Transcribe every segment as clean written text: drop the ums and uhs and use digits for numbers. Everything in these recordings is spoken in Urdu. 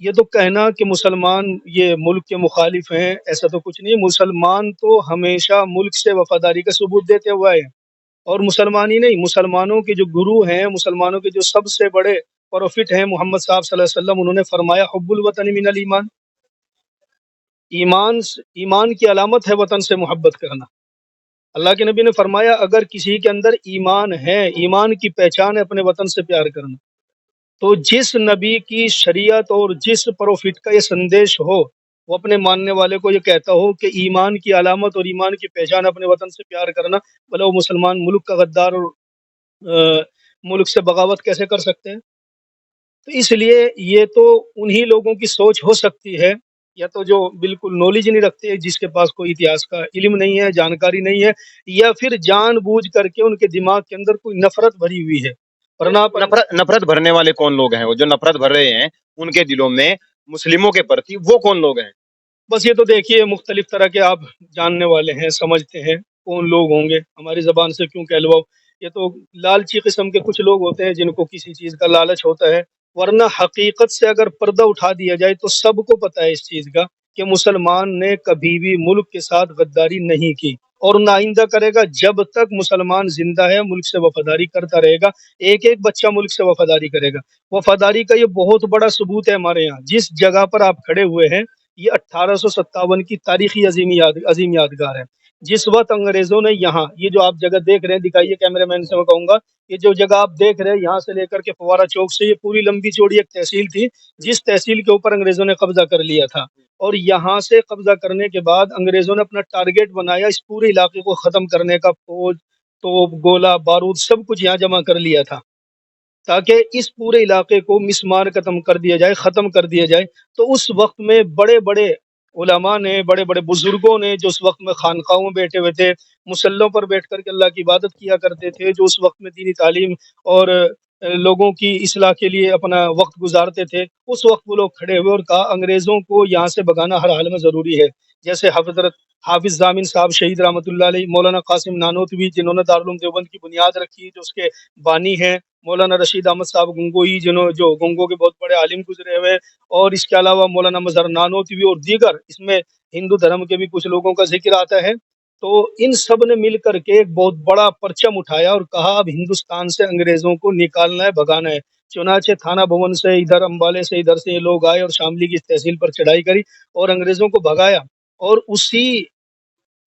یہ تو کہنا کہ مسلمان یہ ملک کے مخالف ہیں، ایسا تو کچھ نہیں. مسلمان تو ہمیشہ ملک سے وفاداری کا ثبوت دیتے ہوا ہے. اور مسلمان ہی نہیں، مسلمانوں کے جو گرو ہیں، مسلمانوں کے جو سب سے بڑے پروفٹ ہیں محمد صاحب صلی اللہ علیہ وسلم، انہوں نے فرمایا حب الوطن من الایمان. ایمان کی علامت ہے وطن سے محبت کرنا. اللہ کے نبی نے فرمایا اگر کسی کے اندر ایمان ہے، ایمان کی پہچان ہے اپنے وطن سے پیار کرنا. تو جس نبی کی شریعت اور جس پروفٹ کا یہ سندیش ہو، وہ اپنے ماننے والے کو یہ کہتا ہو کہ ایمان کی علامت اور ایمان کی پہچان اپنے وطن سے پیار کرنا، بھلا وہ مسلمان ملک کا غدار اور ملک سے بغاوت کیسے کر سکتے ہیں؟ تو اس لیے یہ تو انہی لوگوں کی سوچ ہو سکتی ہے، یا تو جو بالکل نالج نہیں رکھتے، جس کے پاس کوئی اتہاس کا علم نہیں ہے، جانکاری نہیں ہے، یا پھر جان بوجھ کر کے ان کے دماغ کے اندر کوئی نفرت بھری ہوئی ہے. ورنہ نفرت بھرنے والے کون لوگ ہیں؟ وہ جو نفرت بھر رہے ہیں ان کے دلوں میں مسلموں کے پرتی، وہ کون لوگ ہیں؟ بس یہ تو دیکھیے مختلف طرح کے آپ جاننے والے ہیں، سمجھتے ہیں کون لوگ ہوں گے، ہماری زبان سے کیوں کہلواؤ. یہ تو لالچی قسم کے کچھ لوگ ہوتے ہیں جن کو کسی چیز کا لالچ ہوتا ہے. ورنہ حقیقت سے اگر پردہ اٹھا دیا جائے تو سب کو پتہ ہے اس چیز کا کہ مسلمان نے کبھی بھی ملک کے ساتھ غداری نہیں کی، اور نہ آئندہ کرے گا. جب تک مسلمان زندہ ہے ملک سے وفاداری کرتا رہے گا. ایک ایک بچہ ملک سے وفاداری کرے گا. وفاداری کا یہ بہت بڑا ثبوت ہے ہمارے یہاں. جس جگہ پر آپ کھڑے ہوئے ہیں یہ 1857 کی تاریخی عظیم یادگار ہے. جس وقت انگریزوں نے یہاں یہ جو آپ جگہ دیکھ رہے ہیں، دکھائیے کیمرے مین سے میں کہوں گا، یہ جو جگہ آپ دیکھ رہے ہیں یہاں سے لے کر کے فوارہ چوک سے، یہ پوری لمبی چوڑی ایک تحصیل تھی جس تحصیل کے اوپر انگریزوں نے قبضہ کر لیا تھا. اور یہاں سے قبضہ کرنے کے بعد انگریزوں نے اپنا ٹارگیٹ بنایا اس پورے علاقے کو ختم کرنے کا. فوج، توپ، گولہ، بارود سب کچھ یہاں جمع کر لیا تھا تاکہ اس پورے علاقے کو مسمار ختم کر دیا جائے، ختم کر دیا جائے. تو اس وقت میں بڑے بڑے علماء نے، بڑے بڑے بزرگوں نے، جو اس وقت میں خانقاہوں میں بیٹھے ہوئے تھے، مسلوں پر بیٹھ کر کے اللہ کی عبادت کیا کرتے تھے، جو اس وقت میں دینی تعلیم اور لوگوں کی اصلاح کے لیے اپنا وقت گزارتے تھے، اس وقت وہ لوگ کھڑے ہوئے اور کہا انگریزوں کو یہاں سے بھگانا ہر حال میں ضروری ہے. جیسے حضرت حافظ ضامن صاحب شہید رحمۃ اللہ علیہ، مولانا قاسم نانوتوی جنہوں نے دارالعلوم دیوبند کی بنیاد رکھی، جو اس کے بانی ہیں، مولانا رشید احمد صاحب گنگوئی جو گنگو کے بہت بڑے عالم گزرے ہوئے، اور اس کے علاوہ مولانا مظہر نانوتوی اور دیگر، اس میں ہندو دھرم کے بھی کچھ لوگوں کا ذکر آتا ہے. تو ان سب نے مل کر کے ایک بہت بڑا پرچم اٹھایا اور کہا اب ہندوستان سے انگریزوں کو نکالنا ہے، بھگانا ہے. چنانچہ تھانہ بھون سے ادھر، امبالے سے ادھر سے یہ لوگ آئے اور شاملی کی تحصیل پر چڑھائی کری اور انگریزوں کو بھگایا. اور اسی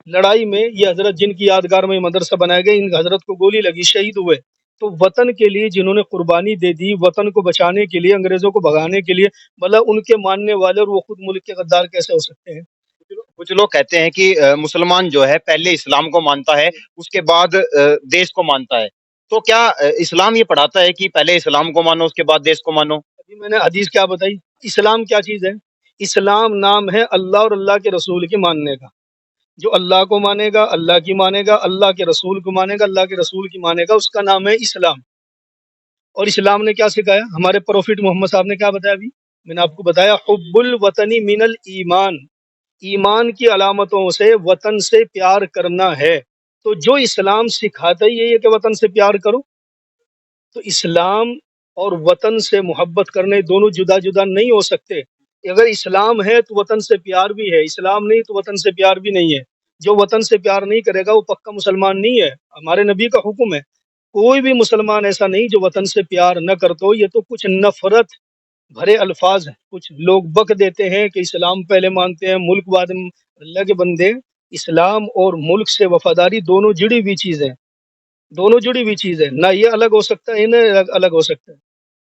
لڑائی میں یہ حضرت جن کی یادگار میں مدرسہ بنایا گیا، ان حضرت کو گولی لگی، شہید ہوئے. تو وطن کے لیے جنہوں نے قربانی دے دی، وطن کو بچانے کے لیے، انگریزوں کو بھگانے کے لیے، بھلا ان کے ماننے والے اور وہ خود ملک کے غدار کیسے ہو سکتے ہیں؟ کچھ لوگ کہتے ہیں کہ مسلمان جو ہے پہلے اسلام کو مانتا ہے، اس کے بعد دیش کو مانتا ہے. تو کیا اسلام یہ پڑھاتا ہے کہ پہلے اسلام کو مانو اس کے بعد دیش کو مانو؟ ابھی میں نے حدیث کیا بتائی. اسلام کیا چیز ہے؟ اسلام نام ہے اللہ اور اللہ کے رسول کے ماننے کا. جو اللہ کو مانے گا، اللہ کی مانے گا، اللہ کے رسول کو مانے گا، اللہ کے رسول کی مانے گا، اس کا نام ہے اسلام. اور اسلام نے کیا سکھایا؟ ہمارے پروفٹ محمد صاحب نے کیا بتایا؟ ابھی میں نے آپ کو بتایا حب الوطنی من الایمان، ایمان کی علامتوں سے وطن سے پیار کرنا ہے. تو جو اسلام سکھاتا ہی یہی ہے کہ وطن سے پیار کرو. تو اسلام اور وطن سے محبت کرنے دونوں جدا جدا نہیں ہو سکتے. اگر اسلام ہے تو وطن سے پیار بھی ہے، اسلام نہیں تو وطن سے پیار بھی نہیں ہے. جو وطن سے پیار نہیں کرے گا وہ پکا مسلمان نہیں ہے. ہمارے نبی کا حکم ہے کوئی بھی مسلمان ایسا نہیں جو وطن سے پیار نہ کرتا ہو. یہ تو کچھ نفرت بھرے الفاظ ہیں، کچھ لوگ بک دیتے ہیں کہ اسلام پہلے مانتے ہیں ملک بعد میں. اللہ کے بندے، اسلام اور ملک سے وفاداری دونوں جڑی ہوئی چیز ہے، دونوں جڑی ہوئی چیز ہے. نہ یہ الگ ہو سکتا ہے، نہ الگ ہو سکتا ہے.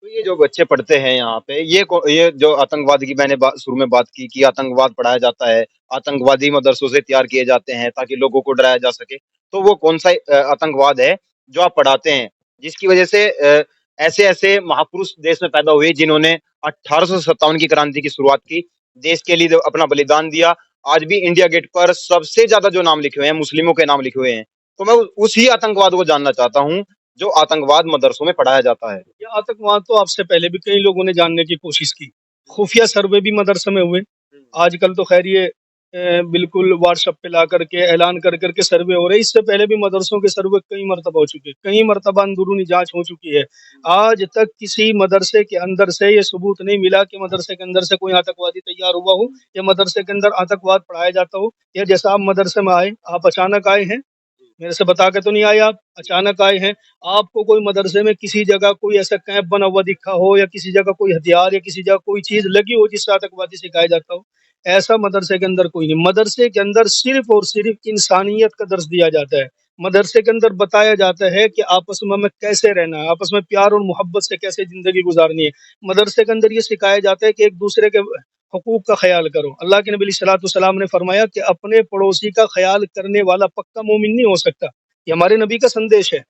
تو یہ جو بچے پڑھتے ہیں یہاں پہ، یہ جو آتنکواد کی میں نے شروع میں بات کی کہ آتنکواد پڑھایا جاتا ہے، آتنکوادی مدرسوں سے تیار کیے جاتے ہیں تاکہ لوگوں کو ڈرایا جا سکے، تو وہ کون سا آتنکواد ہے جو آپ پڑھاتے ہیں، جس کی وجہ سے ایسے ایسے مہاپروش دیش میں پیدا ہوئے جنہوں نے 1857 کی کرانتی کی شروعات کی، دیش کے لیے اپنا بلیدان دیا. آج بھی انڈیا گیٹ پر سب سے زیادہ جو نام لکھے ہوئے ہیں مسلموں کے نام لکھے ہوئے ہیں. تو میں اسی آتنکواد کو جاننا چاہتا ہوں جو آتنکواد مدرسوں میں پڑھایا جاتا ہے. یہ آتنکواد تو آپ سے پہلے بھی کئی لوگوں نے جاننے کی کوشش کی، خفیہ سروے بھی مدرسے میں ہوئے. آج کل تو خیر یہ بالکل واٹس ایپ پہ لا کر کے اعلان کر کر کے سروے ہو رہے ہیں. اس سے پہلے بھی مدرسوں کے سروے کئی مرتبہ ہو چکے، کئی مرتبہ اندرونی جانچ ہو چکی ہے. آج تک کسی مدرسے کے اندر سے یہ ثبوت نہیں ملا کہ مدرسے کے اندر سے کوئی آتنکوادی تیار ہوا ہو یا مدرسے کے اندر آتنکواد پڑھایا جاتا ہو. یا جیسا آپ مدرسے میں آئے، آپ اچانک آئے ہیں، میرے سے بتا کے تو نہیں آئے، آپ اچانک آئے ہیں. آپ کو کوئی مدرسے میں کسی جگہ کوئی ایسا کیمپ بنا ہوا دکھا ہو یا کسی جگہ کوئی ہتھیار یا کسی جگہ کوئی چیز لگی ہو جس سے آتنکوادی سکھایا جاتا ہو؟ ایسا مدرسے کے اندر کوئی نہیں. مدرسے کے اندر صرف اور صرف انسانیت کا درس دیا جاتا ہے. مدرسے کے اندر بتایا جاتا ہے کہ آپس میں ہمیں کیسے رہنا ہے، آپس میں پیار اور محبت سے کیسے زندگی گزارنی ہے. مدرسے کے اندر یہ سکھایا جاتا ہے کہ ایک دوسرے کے حقوق کا خیال کرو. اللہ کے نبی علیہ الصلوۃ والسلام نے فرمایا کہ اپنے پڑوسی کا خیال کرنے والا پکا مومن نہیں ہو سکتا. یہ ہمارے نبی کا سندیش ہے.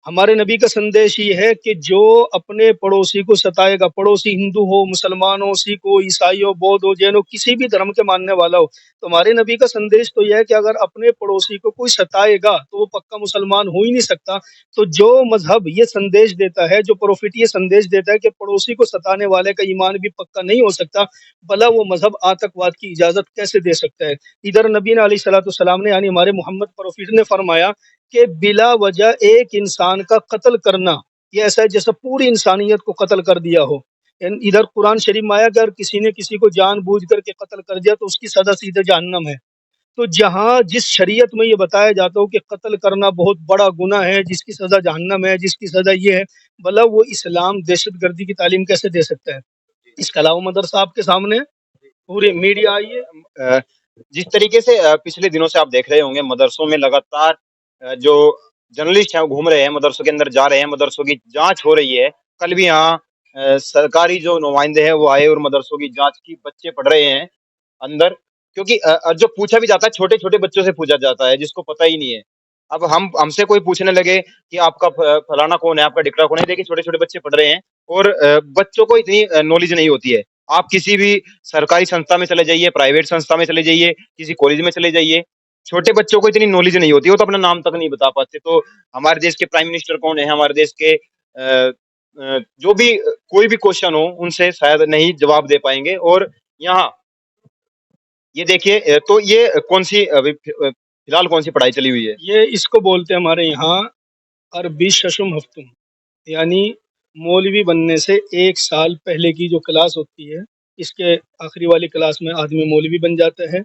ہمارے نبی کا سندیش یہ ہے کہ جو اپنے پڑوسی کو ستائے گا، پڑوسی ہندو ہو، مسلمان ہو، سکھ ہو، عیسائی ہو، بودھ ہو، جین ہو، کسی بھی دھرم کے ماننے والا ہو، تو ہمارے نبی کا سندیش تو یہ ہے کہ اگر اپنے پڑوسی کو کوئی ستائے گا تو وہ پکا مسلمان ہو ہی نہیں سکتا. تو جو مذہب یہ سندیش دیتا ہے، جو پروفٹ یہ سندیش دیتا ہے کہ پڑوسی کو ستانے والے کا ایمان بھی پکا نہیں ہو سکتا، بھلا وہ مذہب آتنکواد کی اجازت کیسے دے سکتا ہے؟ ادھر نبی علیہ الصلوۃ والسلام نے، یعنی ہمارے محمد پروفٹ نے فرمایا کہ بلا وجہ ایک انسان کا قتل کرنا یہ ایسا ہے جیسے پوری انسانیت کو قتل کر دیا ہو. ادھر قرآن شریف میں آیا کہ اگر کسی نے کسی کو جان بوجھ کر کے قتل کر دیا تو اس کی سزا سیدھے جہنم ہے. تو جہاں جس شریعت میں یہ بتایا جاتا ہو کہ قتل کرنا بہت بڑا گناہ ہے، جس کی سزا جہنم ہے، جس کی سزا یہ ہے، بھلا وہ اسلام دہشت گردی کی تعلیم کیسے دے سکتا ہے؟ اس کے علاوہ مدرسہ آپ کے سامنے ہے، پوری میڈیا آئی ہے. جس طریقے سے پچھلے دنوں سے آپ دیکھ رہے ہوں گے مدرسوں میں لگاتار جو جرنلسٹ ہیں وہ گھوم رہے ہیں، مدرسوں کے اندر جا رہے ہیں، مدرسوں کی جانچ ہو رہی ہے. کل بھی یہاں سرکاری جو نمائندے ہیں وہ آئے اور مدرسوں کی جانچ کی، بچے پڑھ رہے ہیں اندر. کیونکہ جو پوچھا بھی جاتا ہے چھوٹے چھوٹے بچوں سے پوچھا جاتا ہے جس کو پتہ ہی نہیں ہے. اب ہم سے کوئی پوچھنے لگے کہ آپ کا فلانا کون ہے، آپ کا ڈکڑا کون ہے، دیکھیں چھوٹے چھوٹے بچے پڑھ رہے ہیں اور بچوں کو اتنی نالج نہیں ہوتی ہے. آپ کسی بھی سرکاری سنستھا میں چلے جائیے، پرائیویٹ سنستھا میں چلے جائیے، کسی کالج میں چلے جائیے، چھوٹے بچوں کو اتنی نالج نہیں ہوتی، وہ تو اپنا نام تک نہیں بتا پاتے. تو ہمارے دیش کے پرائم منسٹر کون ہیں، ہمارے دیش کے جو بھی کوئی بھی کوشچن ہو ان سے شاید نہیں جواب دے پائیں گے. اور یہاں یہ دیکھیے تو یہ کون سی فی الحال کون سی پڑھائی چلی ہوئی ہے؟ یہ اس کو بولتے ہیں ہمارے یہاں عربی ششم ہفتم، یعنی مولوی بننے سے ایک سال پہلے کی جو کلاس ہوتی ہے، اس کے آخری والی کلاس میں آدمی مولوی بن جاتا ہے.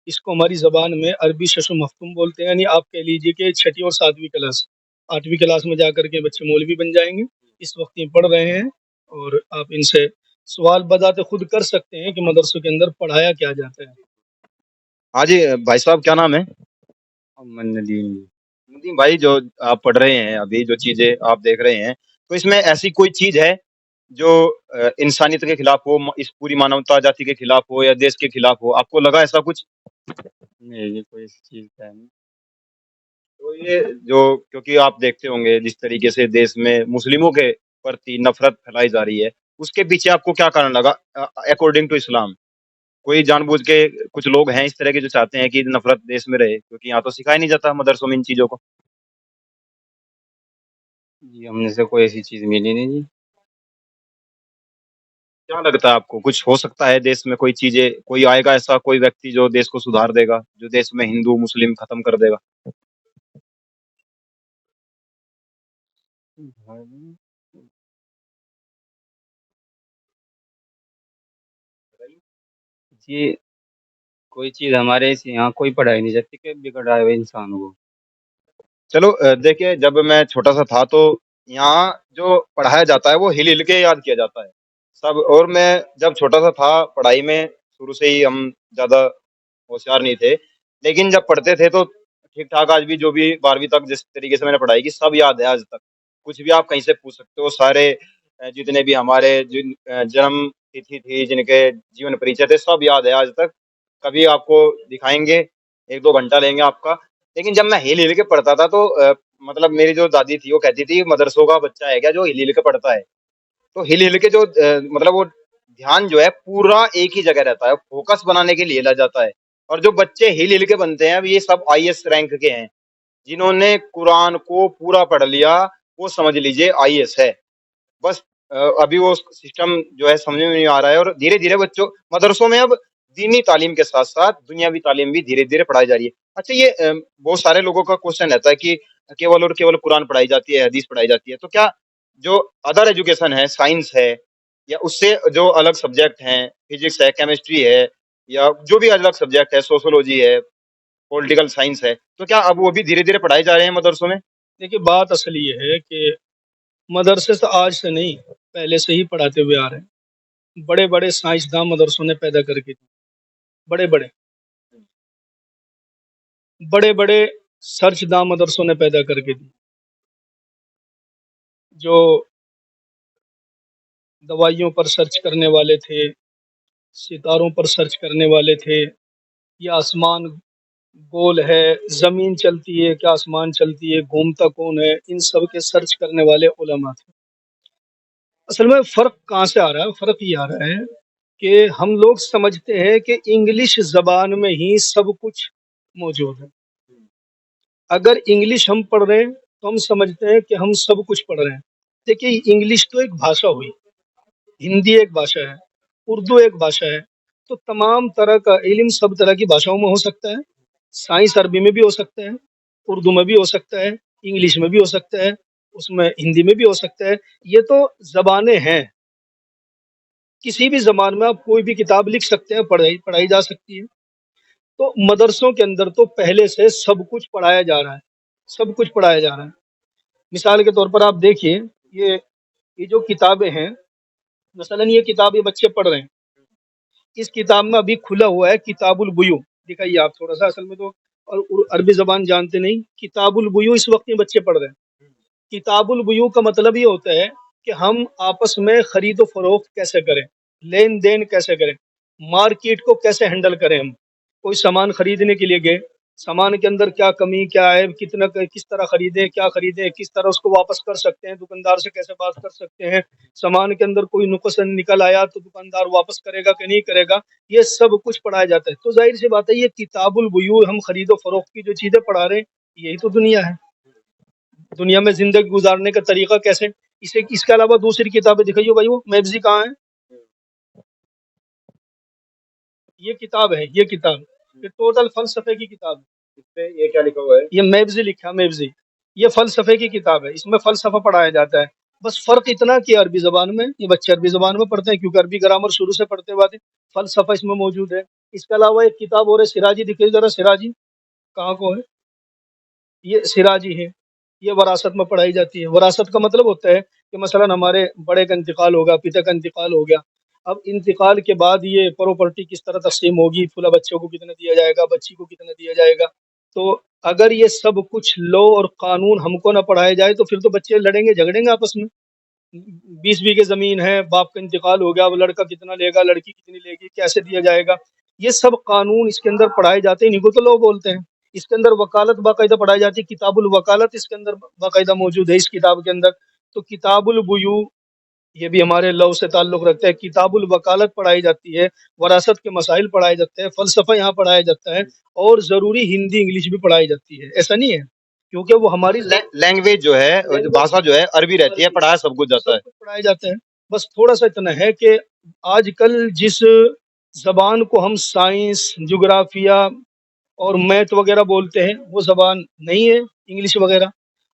اس کو ہماری زبان میں عربی ششم ہفتم بولتے ہیں. یعنی آپ کہہ لیجئے کہ چھٹی اور ساتویں کلاس، آٹھویں کلاس میں جا کر کے بچے مولوی بن جائیں گے. اس وقت یہ پڑھ رہے ہیں اور آپ ان سے سوال بذات خود کر سکتے ہیں کہ مدرسوں کے اندر پڑھایا کیا جاتا ہے. ہاں جی بھائی صاحب، کیا نام ہے؟ ندیم بھائی، جو آپ پڑھ رہے ہیں ابھی، جو چیزیں آپ دیکھ رہے ہیں، تو اس میں ایسی کوئی چیز ہے جو انسانیت کے خلاف ہو، اس پوری مانوتا جاتی کے خلاف ہو یا دیش کے خلاف ہو؟ آپ کو لگا ایسا کچھ؟ نہیں، یہ کوئی ایسی چیز ہے نہیں. تو یہ جو، کیونکہ آپ دیکھتے ہوں گے جس طریقے سے دیش میں مسلموں کے پرتی نفرت پھیلائی جا رہی ہے، اس کے پیچھے آپ کو کیا کارن لگا اکارڈنگ ٹو اسلام؟ کوئی جان بوجھ کے کچھ لوگ ہیں اس طرح کے جو چاہتے ہیں کہ نفرت دیش میں رہے، کیونکہ یہاں تو سکھایا نہیں جاتا مدرسوں میں ان چیزوں کو. جی ہم نے سے کوئی ایسی چیز ملی نہیں جی. کیا لگتا ہے آپ کو کچھ ہو سکتا ہے دیش میں کوئی چیزیں، کوئی آئے گا ایسا کوئی ویکتی جو دیش کو سدھار دے گا، جو دیش میں ہندو مسلم ختم کر دے گا؟ جی کوئی چیز ہمارے یہاں کوئی پڑھائی نہیں جاتی کہ بگڑا ہوئے انسان کو. چلو دیکھیے، جب میں چھوٹا سا تھا تو یہاں جو پڑھایا جاتا ہے وہ ہل ہل کے یاد کیا جاتا ہے سب. اور میں جب چھوٹا سا تھا پڑھائی میں شروع سے ہی ہم زیادہ ہوشیار نہیں تھے، لیکن جب پڑھتے تھے تو ٹھیک ٹھاک. آج بھی جو بھی 12ویں تک جس طریقے سے میں نے پڑھائی کی سب یاد ہے آج تک. کچھ بھی آپ کہیں سے پوچھ سکتے ہو، سارے جتنے بھی ہمارے جنم تتھی تھی، جن کے جیون پریچے تھے، سب یاد ہے آج تک. کبھی آپ کو دکھائیں گے، 1-2 گھنٹہ لیں گے آپ کا. لیکن جب میں ہل ہل کے پڑھتا تھا تو مطلب میری جو دادی تھی وہ کہتی تھی مدرسوں کا بچہ ہے کیا جو ہل ہل کے پڑھتا ہے. تو ہل ہل کے جو مطلب وہ دھیان جو ہے پورا ایک ہی جگہ رہتا ہے، فوکس بنانے کے لیے لا جاتا ہے. اور جو بچے ہل ہل کے بنتے ہیں اب یہ سب IAS رینک کے ہیں، جنہوں نے قرآن کو پورا پڑھ لیا وہ سمجھ لیجئے IAS ہے. بس ابھی وہ سسٹم جو ہے سمجھ میں نہیں آ رہا ہے. اور دھیرے دھیرے بچوں مدرسوں میں اب دینی تعلیم کے ساتھ ساتھ دنیاوی تعلیم بھی دھیرے دھیرے پڑھائی جا رہی ہے. اچھا یہ بہت سارے لوگوں کا کوشچن رہتا ہے کہ کیول اور کیول قرآن پڑھائی جاتی ہے، حدیث پڑھائی جاتی ہے، تو کیا جو ادر ایجوکیشن ہے، سائنس ہے، یا اس سے جو الگ سبجیکٹ ہیں، فزکس ہے، کیمسٹری ہے، یا جو بھی الگ سبجیکٹ ہے، سوشولوجی ہے، پولیٹیکل سائنس ہے، تو کیا اب وہ بھی دھیرے دھیرے پڑھائی جا رہے ہیں مدرسوں میں؟ دیکھیے بات اصل یہ ہے کہ مدرسے سے آج سے نہیں، پہلے سے ہی پڑھاتے ہوئے آ رہے ہیں. بڑے بڑے سائنسداں مدرسوں نے پیدا کر کے دی، بڑے بڑے بڑے بڑے سرچ داں مدرسوں نے پیدا کر کے دی. جو دوائیوں پر سرچ کرنے والے تھے، ستاروں پر سرچ کرنے والے تھے، یہ آسمان گول ہے، زمین چلتی ہے کہ آسمان چلتی ہے، گھومتا کون ہے، ان سب کے سرچ کرنے والے علماء تھے. اصل میں فرق کہاں سے آ رہا ہے؟ فرق یہ آ رہا ہے کہ ہم لوگ سمجھتے ہیں کہ انگلش زبان میں ہی سب کچھ موجود ہے. اگر انگلش ہم پڑھ رہے ہیں تو ہم سمجھتے ہیں کہ ہم سب کچھ پڑھ رہے ہیں. دیکھیے انگلش تو ایک بھاشا ہوئی، ہندی ایک بھاشا ہے، اردو ایک بھاشا ہے، تو تمام طرح کا علم سب طرح کی بھاشاؤں میں ہو سکتا ہے. سائنس عربی میں بھی ہو سکتا ہے، اردو میں بھی ہو سکتا ہے، انگلش میں بھی ہو سکتا ہے، اس میں ہندی میں بھی ہو سکتا ہے. یہ تو زبانیں ہیں، کسی بھی زبان میں آپ کوئی بھی کتاب لکھ سکتے ہیں، پڑھائی جا سکتی ہے. تو مدرسوں کے اندر تو پہلے سے سب کچھ پڑھایا جا رہا ہے، سب کچھ پڑھایا جا رہا ہے. مثال کے طور پر آپ دیکھیے، یہ جو کتابیں ہیں، مثلا یہ کتاب یہ بچے پڑھ رہے ہیں، اس کتاب میں ابھی کھلا ہوا ہے کتاب البیوع. دکھائیے آپ تھوڑا سا، اصل میں تو اور عربی زبان جانتے نہیں. کتاب البیوع اس وقت یہ بچے پڑھ رہے ہیں. کتاب البیوع کا مطلب یہ ہوتا ہے کہ ہم آپس میں خرید و فروخت کیسے کریں، لین دین کیسے کریں، مارکیٹ کو کیسے ہینڈل کریں. ہم کوئی سامان خریدنے کے لیے گئے، سامان کے اندر کیا کمی کیا ہے، کتنا کس طرح خریدیں، کیا خریدیں، کس طرح اس کو واپس کر سکتے ہیں، دکاندار سے کیسے بات کر سکتے ہیں، سامان کے اندر کوئی نقص نکل آیا تو دکاندار واپس کرے گا کہ نہیں کرے گا، یہ سب کچھ پڑھایا جاتا ہے. تو ظاہر سی بات ہے یہ کتاب البیوع، ہم خرید و فروخت کی جو چیزیں پڑھا رہے ہیں، یہی تو دنیا ہے. دنیا میں زندگی گزارنے کا طریقہ کیسے، اس کے علاوہ دوسری کتابیں دکھائیے بھائی. وہ میگزی کہاں ہے؟ یہ کتاب ہے، یہ کتاب یہ ٹوٹل فلسفے کی کتاب ہے. اس پہ یہ کیا لکھا ہوا ہے؟ یہ میبزی لکھا، میبزی یہ فلسفے کی کتاب ہے، اس میں فلسفہ پڑھایا جاتا ہے. بس فرق اتنا کہ عربی زبان میں، یہ بچے عربی زبان میں پڑھتے ہیں کیونکہ عربی گرامر شروع سے پڑھتے ہوئے آتے ہیں. فلسفہ اس میں موجود ہے. اس کے علاوہ ایک کتاب اور ہے سراجی، دکھیے ذرا سراجی کہاں کو ہے؟ یہ سراجی ہے، یہ وراثت میں پڑھائی جاتی ہے. وراثت کا مطلب ہوتا ہے کہ مثلا ہمارے بڑے کا انتقال ہوگا، پتا کا انتقال ہو گیا، اب انتقال کے بعد یہ پراپرٹی کس طرح تقسیم ہوگی، فلاں بچوں کو کتنا دیا جائے گا، بچی کو کتنا دیا جائے گا. تو اگر یہ سب کچھ لو اور قانون ہم کو نہ پڑھایا جائے تو پھر تو بچے لڑیں گے، جھگڑیں گے آپس میں. 20 بیگھے زمین ہے، باپ کا انتقال ہو گیا، وہ لڑکا کتنا لے گا، لڑکی کتنی لے گی، کیسے دیا جائے گا. یہ سب قانون اس کے اندر پڑھائے جاتے ہیں، انہیں کو تو لوگ بولتے ہیں. اس کے اندر وکالت باقاعدہ پڑھائی جاتی ہے، کتاب الوکالت اس کے اندر باقاعدہ موجود ہے اس کتاب کے اندر. تو کتاب البیوع یہ بھی ہمارے لو سے تعلق رکھتا ہے. کتاب الوکالت پڑھائی جاتی ہے، وراثت کے مسائل پڑھائے جاتے ہیں، فلسفہ یہاں پڑھایا جاتا ہے، اور ضروری ہندی انگلش بھی پڑھائی جاتی ہے. ایسا نہیں ہے کیونکہ وہ ہماری لینگویج جو ہے، بھاشا جو ہے عربی رہتی ہے، پڑھایا سب کچھ جاتا ہے. سب کچھ پڑھایا جاتا ہے. بس تھوڑا سا اتنا ہے کہ آج کل جس زبان کو ہم سائنس، جغرافیہ اور میتھ وغیرہ بولتے ہیں وہ زبان نہیں ہے انگلش وغیرہ.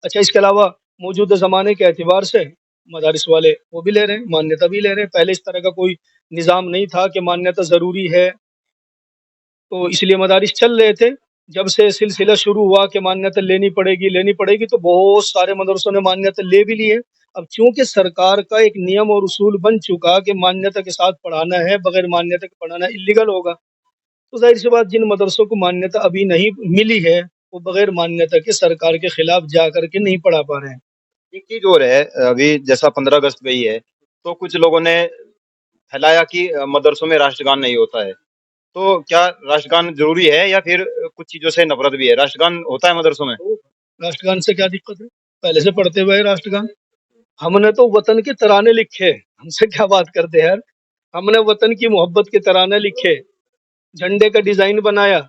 اچھا اس کے علاوہ موجودہ زمانے کے اعتبار سے مدارس والے وہ بھی لے رہے ہیں، مانیتا بھی لے رہے ہیں. پہلے اس طرح کا کوئی نظام نہیں تھا کہ مانیتا ضروری ہے، تو اس لیے مدارس چل رہے تھے. جب سے سلسلہ شروع ہوا کہ مانیتا لینی پڑے گی تو بہت سارے مدرسوں نے مانیتا لے بھی لی ہے. اب چونکہ سرکار کا ایک نیم اور اصول بن چکا کہ مانیتا کے ساتھ پڑھانا ہے، بغیر مانیتا کے پڑھانا اللیگل ہوگا، تو ظاہر سی بات جن مدرسوں کو مانیتا ابھی نہیں ملی ہے وہ بغیر مانیتا کے سرکار کے خلاف جا کر کے نہیں پڑھا پا رہے ہیں. ایک چیز اور ہے، ابھی جیسا 15 اگست گئی ہے تو کچھ لوگوں نے پھیلایا کہ مدرسوں میں راشٹر گان نہیں ہوتا ہے. تو کیا راشٹر گان ضروری ہے یا پھر کچھ چیزوں سے نفرت بھی ہے؟ راشٹر گان ہوتا ہے مدرسوں میں؟ راشٹر گان سے کیا دقت ہے؟ پہلے سے پڑھتے ہوئے راشٹر گان. ہم نے تو وطن کے ترانے لکھے، ہم سے کیا بات کرتے ہیں یار. ہم نے وطن کی محبت کے ترانے لکھے، جھنڈے کا ڈیزائن بنایا،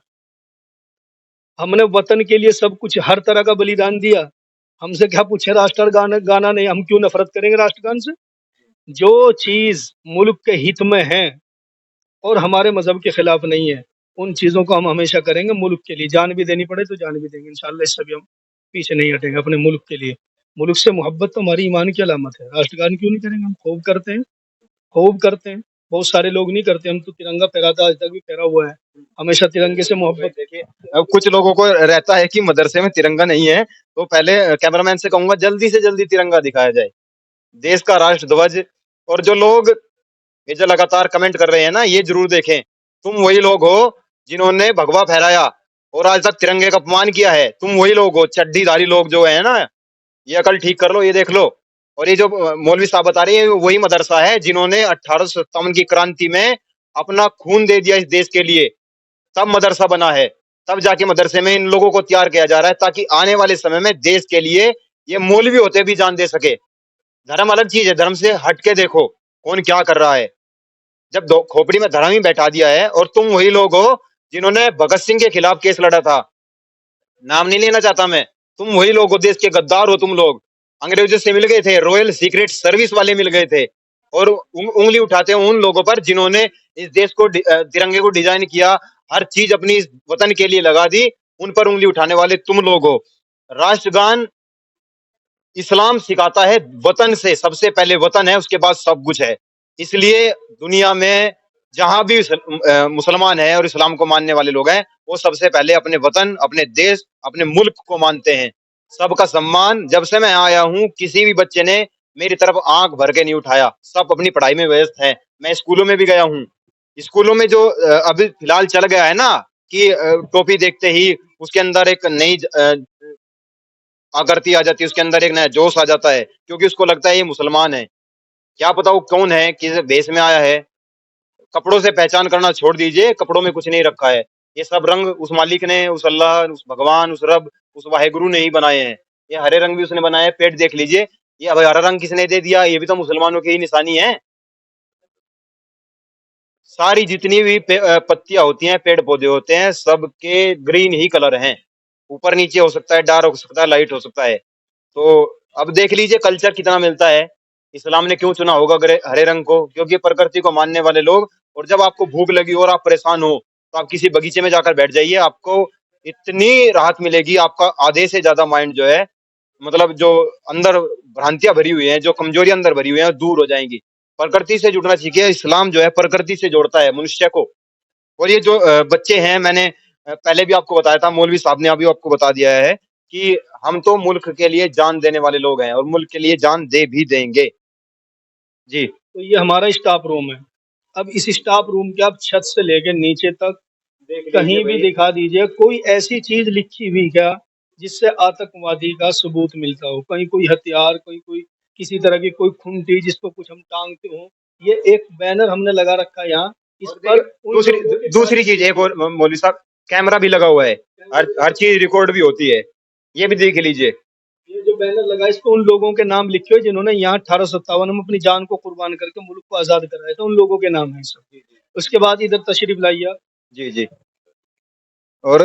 ہم نے وطن کے لیے سب کچھ ہر طرح کا بلیدان دیا. ہم سے کیا پوچھے راشٹر گانا نہیں؟ ہم کیوں نفرت کریں گے راشٹر گان سے؟ جو چیز ملک کے ہت میں ہے اور ہمارے مذہب کے خلاف نہیں ہے. ان چیزوں کو ہم ہمیشہ کریں گے ملک کے لیے. جان بھی دینی پڑے تو جان بھی دیں گے انشاءاللہ. اس سے بھی ہم پیچھے نہیں ہٹیں گے اپنے ملک کے لیے. ملک سے محبت تو ہماری ایمان کی علامت ہے. راشٹر گان کیوں نہیں کریں گے؟ ہم خوب کرتے ہیں، خوب کرتے ہیں. بہت سارے لوگ نہیں کرتے. ہم تو ترنگا پھہراتا آج تک بھی پھیرا ہوا ہے. ہمیشہ ترنگے سے محبت. دیکھیے اب کچھ لوگوں کو رہتا ہے کہ مدرسے میں ترنگا نہیں ہے، تو پہلے کیمرہ مین سے کہوں گا جلدی سے جلدی ترنگا دکھایا جائے، دیش کا راشٹر دھوج. اور جو لوگ یہ جو لگاتار کمنٹ کر رہے ہیں نا، یہ ضرور دیکھیں تم وہی لوگ ہو جنہوں نے بھگوا پھہرایا اور آج تک ترنگے کا اپمان کیا ہے. تم وہی لوگ ہو چڈی دھاری لوگ جو ہیں نا. یہ عقل ٹھیک کر لو، یہ دیکھ لو. اور یہ جو مولوی صاحب بتا رہے ہیں وہی مدرسہ ہے جنہوں نے 1857 کی کرانتی میں اپنا خون دے دیا اس دیش کے لیے. تب مدرسہ بنا ہے، تب جا کے مدرسے میں ان لوگوں کو تیار کیا جا رہا ہے تاکہ آنے والے سمے میں دیش کے لیے یہ مولوی ہوتے بھی جان دے سکے. دھرم الگ چیز ہے، دھرم سے ہٹ کے دیکھو کون کیا کر رہا ہے. جب کھوپڑی میں دھرم ہی بیٹھا دیا ہے. اور تم وہی لوگ ہو جنہوں نے بھگت سنگھ کے خلاف کیس لڑا تھا، نام نہیں لینا چاہتا میں. تم وہی لوگ ہو، دیش کے غدار ہو تم لوگ. انگریزوں سے مل گئے تھے، رویل سیکریٹ سروس والے مل گئے تھے، اور انگلی اٹھاتے ہیں ان لوگوں پر جنہوں نے اس دیش کو ترنگے کو ڈیزائن کیا، ہر چیز اپنی اس وطن کے لیے لگا دی. ان پر انگلی اٹھانے والے تم لوگ ہو. راشٹر گان اسلام سکھاتا ہے وطن سے، سب سے پہلے وطن ہے، اس کے بعد سب کچھ ہے. اس لیے دنیا میں جہاں بھی مسلمان ہیں اور اسلام کو ماننے والے لوگ ہیں، وہ سب سے پہلے اپنے وطن، اپنے دیش، اپنے ملک کو مانتے ہیں. سب کا سمان. جب سے میں آیا ہوں کسی بھی بچے نے میری طرف آنکھ بھر کے نہیں اٹھایا. سب اپنی پڑھائی میں ویست ہیں. میں اسکولوں میں بھی گیا ہوں. اسکولوں میں جو ابھی فی الحال چل گیا ہے نا کہ ٹوپی دیکھتے ہی اس کے اندر ایک نئی آکرتی آ جاتی ہے، اس کے اندر ایک نیا جوش آ جاتا ہے، کیونکہ اس کو لگتا ہے یہ مسلمان ہے. کیا پتا وہ کون ہے، کس دیش میں آیا ہے. کپڑوں سے پہچان کرنا چھوڑ دیجئے، کپڑوں میں کچھ نہیں رکھا ہے. یہ سب رنگ اس مالک نے، اس اللہ، اس بھگوان، اس رب، اس واحد گرو نے ہی بنائے ہیں. یہ ہرے رنگ بھی اس نے بنایا ہے. پیٹ دیکھ لیجئے، یہ اب ہرا رنگ کس نے دے دیا؟ یہ بھی تو مسلمانوں کی ہی نشانی ہے. ساری جتنی بھی پتیاں ہوتی ہیں، پیڑ پودے ہوتے ہیں، سب کے گرین ہی کلر ہیں. اوپر نیچے ہو سکتا ہے، ڈارک ہو سکتا ہے، لائٹ ہو سکتا ہے. تو اب دیکھ لیجئے کلچر کتنا ملتا ہے. اسلام نے کیوں چنا ہوگا ہرے رنگ کو؟ کیونکہ پرکرتی کو ماننے والے لوگ. اور جب آپ کو بھوک لگی اور آپ پریشان ہو تو آپ کسی بگیچے میں جا کر بیٹھ جائیے، آپ کو اتنی راحت ملے گی. آپ کا آدھے سے زیادہ مائنڈ جو ہے، مطلب جو اندر بھرانتیاں بھری ہوئی ہیں، جو کمزوریاں اندر بھری ہوئی ہیں، دور ہو جائیں گی. پرکرتی سے جڑنا سیکھیے. اسلام جو ہے پرکرتی سے جوڑتا ہے منشیہ کو. اور یہ جو بچے ہیں، میں نے پہلے بھی آپ کو بتایا تھا، مولوی صاحب نے ابھی آپ کو بتا دیا ہے کہ ہم تو ملک کے لیے جان دینے والے لوگ ہیں اور ملک کے لیے جان دے بھی دیں گے. جی تو یہ ہمارا اسٹاف روم ہے. اب اس اسٹاف روم کے آپ چھت سے لے کے نیچے تک کہیں بھی دکھا دیجئے کوئی ایسی چیز لکھی ہوئی کیا جس سے آتنکوادی کا ثبوت ملتا ہو؟ کہیں کوئی ہتھیار، کوئی کسی طرح کی کوئی کھنٹی جس کو کچھ ہم ٹانگتے ہوں. یہ ایک بینر ہم نے لگا رکھا ہے یہاں. اس پر دوسری چیز ایک اور مولوی صاحب، کیمرہ بھی لگا ہوا ہے، ہر چیز ریکارڈ بھی ہوتی ہے. یہ بھی دیکھ لیجئے. یہ جو بینر لگا اس کو ان لوگوں کے نام لکھے ہوئے جنہوں نے یہاں 1857 میں اپنی جان کو قربان کر کے ملک کو آزاد کرایا تھا. ان لوگوں کے نام ہیں سب. اس کے بعد ادھر تشریف لائیے. جی جی. اور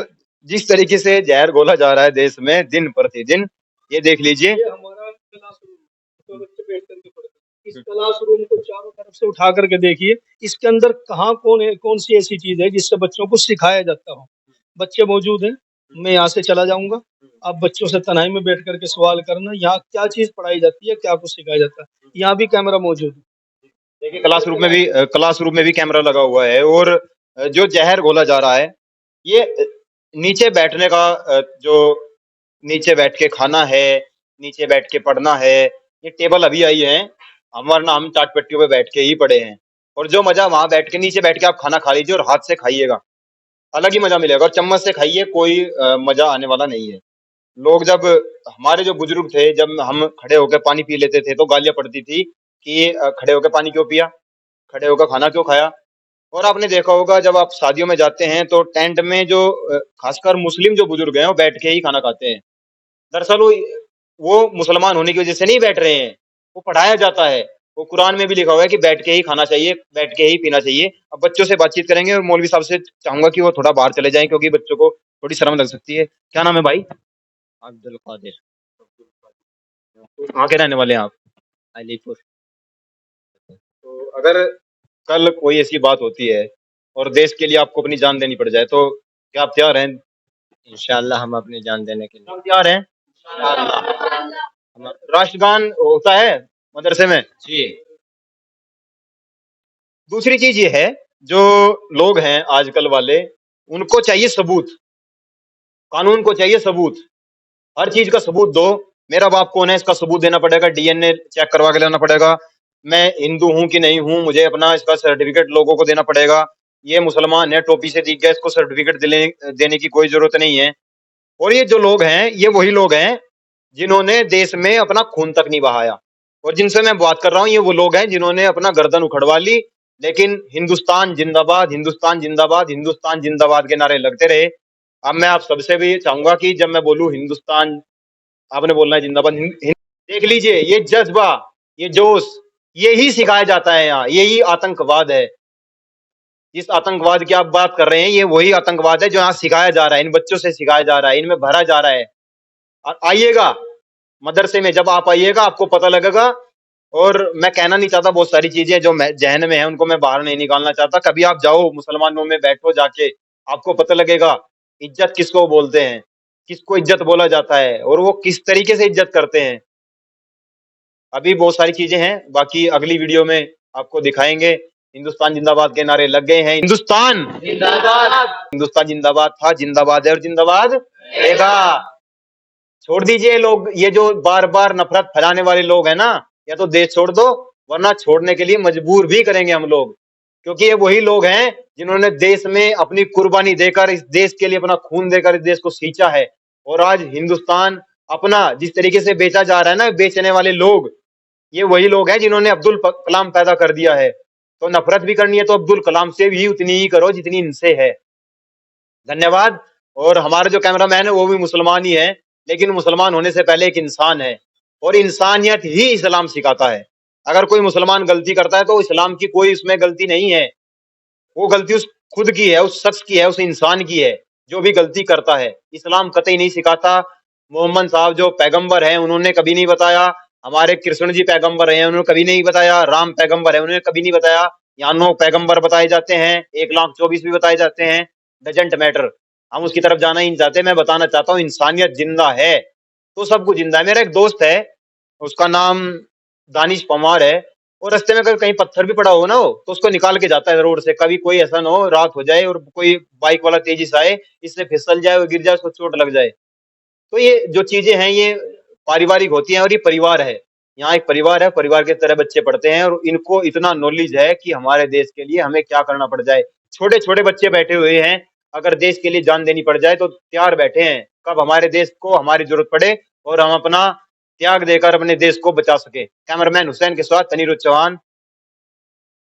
جس طریقے سے زہر گھولا جا رہا ہے دیش میں دن پرتی دن، یہ دیکھ لیجئے. یہ ہمارا کلاس روم، بچے بیٹھ کر کے پڑھتے ہیں. اس کلاس روم کو چاروں طرف سے اٹھا کر کے دیکھیے، اس کے اندر کہاں کون سی ایسی چیز ہے جس سے بچوں کو سکھایا جاتا ہو. بچے موجود ہیں، میں یہاں سے چلا جاؤں گا. آپ بچوں سے تنہائی میں بیٹھ کر کے سوال کرنا یہاں کیا چیز پڑھائی جاتی ہے، کیا کچھ سکھایا جاتا ہے. یہاں بھی کیمرہ موجود ہے. دیکھیے کلاس روم میں بھی کیمرہ لگا ہوا ہے. اور جو زہر گھولا جا رہا ہے، یہ نیچے بیٹھنے کا، جو نیچے بیٹھ کے کھانا ہے، نیچے بیٹھ کے پڑھنا ہے، یہ ٹیبل ابھی آئی ہے. ورنہ ہم ٹاٹ پٹیوں پہ بیٹھ کے ہی پڑے ہیں. اور جو مزہ وہاں بیٹھ کے، نیچے بیٹھ کے آپ کھانا کھا لیجیے اور ہاتھ سے کھائیے گا، الگ ہی مزہ ملے گا. اور چمچ سے کھائیے، کوئی مزہ آنے والا نہیں ہے. لوگ جب، ہمارے جو بزرگ تھے، جب ہم کھڑے ہو کے پانی پی لیتے تھے تو گالیاں پڑتی تھی کہ کھڑے ہو کے پانی کیوں پیا، کھڑے ہو کے کھانا کیوں کھایا. اور آپ نے دیکھا ہوگا جب آپ شادیوں میں جاتے ہیں تو ٹینٹ میں جو خاص کر مسلم جو بزرگ ہیں وہ بیٹھ کے ہی کھانا کھاتے ہیں. دراصل وہ مسلمان ہونے کی وجہ سے نہیں بیٹھ رہے ہیں، وہ پڑھایا جاتا ہے. وہ قرآن میں بھی لکھا ہوا ہے کہ بیٹھ کے ہی کھانا چاہیے، بیٹھ کے ہی پینا چاہیے. اب بچوں سے بات چیت کریں گے، اور مولوی صاحب سے چاہوں گا کہ وہ تھوڑا باہر چلے جائیں کیونکہ بچوں کو تھوڑی شرم لگ سکتی ہے. کیا نام ہے بھائی؟ عبد القادر. کہاں کے رہنے والے ہیں آپ؟ علی پور. تو اگر کل کوئی ایسی بات ہوتی ہے اور دیش کے لیے آپ کو اپنی جان دینی پڑ جائے تو کیا آپ تیار ہیں؟ انشاءاللہ ہم اپنی جان دینے کے لیے ہم تیار ہیں. راشٹر گان ہوتا ہے مدرسے میں. جی دوسری چیز یہ ہے جو لوگ ہیں آج کل والے ان کو چاہیے ثبوت. قانون کو چاہیے ثبوت. ہر چیز کا ثبوت دو. میرا باپ کون ہے اس کا ثبوت دینا پڑے گا. ڈی این اے چیک کروا کے لینا پڑے گا. میں ہندو ہوں کہ نہیں ہوں مجھے اپنا اس کا سرٹیفکیٹ لوگوں کو دینا پڑے گا. یہ مسلمان ہے ٹوپی سے دکھ گیا اس کو سرٹیفکیٹ دینے کی کوئی ضرورت نہیں ہے. اور یہ جو لوگ ہیں یہ وہی لوگ ہیں جنہوں نے دیش میں اپنا خون تک نہیں بہایا. اور جن سے میں بات کر رہا ہوں یہ وہ لوگ ہیں جنہوں نے اپنا گردن اکھڑوا لی لیکن ہندوستان زندہ باد ہندوستان زندہ باد ہندوستان زندہ باد کے نعرے لگتے رہے. اب میں آپ سب سے بھی چاہوں گا کہ جب میں بولوں ہندوستان آپ نے بولنا ہے زندہ باد. دیکھ لیجئے یہ جذبہ یہ جوش یہی سکھایا جاتا ہے یہاں. یہی آتنکواد ہے. جس آتنکواد کی آپ بات کر رہے ہیں یہ وہی آتنکواد ہے جو یہاں سکھایا جا رہا ہے. ان بچوں سے سکھایا جا رہا ہے. ان میں بھرا جا رہا ہے. آئیے گا مدرسے میں جب آپ آئیے گا آپ کو پتہ لگے گا. اور میں کہنا نہیں چاہتا بہت ساری چیزیں جو ذہن میں ہیں ان کو میں باہر نہیں نکالنا چاہتا. کبھی آپ جاؤ مسلمانوں میں بیٹھو جا کے آپ کو پتہ لگے گا عزت کس کو بولتے ہیں کس کو عزت بولا جاتا ہے اور وہ کس طریقے سے عزت کرتے ہیں. ابھی بہت ساری چیزیں ہیں باقی اگلی ویڈیو میں آپ کو دکھائیں گے. ہندوستان زندہ باد کے نعرے لگ گئے ہیں. ہندوستان زندہ باد ہندوستان زندہ باد تھا زندہ باد ہے اور زندہ باد رہے گا. چھوڑ دیجئے لوگ یہ جو بار بار نفرت پھیلانے والے لوگ ہیں نا یا تو دیش چھوڑ دو ورنہ چھوڑنے کے لیے مجبور بھی کریں گے ہم لوگ کیونکہ یہ وہی لوگ ہیں جنہوں نے دیش میں اپنی قربانی دے کر اس دیش کے لیے اپنا خون دے کر اس دیش کو سینچا ہے. اور آج ہندوستان اپنا جس طریقے سے بیچا جا رہا ہے نا بیچنے والے لوگ یہ وہی لوگ ہیں جنہوں نے عبد الکلام پیدا کر دیا ہے. تو نفرت بھی کرنی ہے تو عبد الکلام سے بھی اتنی ہی کرو جتنی ان سے ہے. دھنیہ واد. اور ہمارا جو کیمرہ مین ہے وہ بھی مسلمان ہی ہے لیکن مسلمان ہونے سے پہلے ایک انسان ہے اور انسانیت ہی اسلام سکھاتا ہے. اگر کوئی مسلمان غلطی کرتا ہے تو اسلام کی کوئی اس میں غلطی نہیں ہے. وہ غلطی اس خود کی ہے اس شخص کی ہے اس انسان کی ہے جو بھی غلطی کرتا ہے. اسلام قطعی نہیں سکھاتا. محمد صاحب جو پیغمبر ہیں انہوں نے کبھی نہیں بتایا. ہمارے کرشن جی پیغمبر ہیں انہوں نے کبھی نہیں بتایا. رام پیغمبر ہے انہوں نے کبھی نہیں بتایا. یہاں 9 پیغمبر بتائے جاتے ہیں 1,24,000 بھی بتائے جاتے ہیں. Doesn't matter. ہم اس کی طرف جانا ہی نہیں چاہتے. میں بتانا چاہتا ہوں انسانیت زندہ ہے تو سب کچھ زندہ ہے. میرا ایک دوست ہے اس کا نام دانش پمار ہے اور رستے میں کہیں پتھر بھی پڑا ہو نا تو اس کو نکال کے جاتا ہے روڈ سے. کبھی کوئی ایسا نہ ہو رات ہو جائے اور کوئی بائک والا تیزی سے آئے اس سے پھسل جائے اور گر جائے اس کو چوٹ لگ جائے. تو یہ جو چیزیں ہیں یہ پاریوارک ہوتی ہیں اور یہ پریوار ہے. یہاں ایک پریوار ہے پریوار کے طرح بچے پڑھتے ہیں اور ان کو اتنا نالج ہے کہ ہمارے دیش کے لیے ہمیں کیا کرنا پڑ جائے. چھوٹے چھوٹے بچے بیٹھے ہوئے ہیں اگر دیش کے لیے جان دینی پڑ جائے تو تیار بیٹھے ہیں کب ہمارے دیش کو ہماری ضرورت پڑے اور ہم اپنا تیاگ دے کر اپنے دیش کو بچا سکے. کیمرہ مین حسین کے ساتھ تنیر چوہان.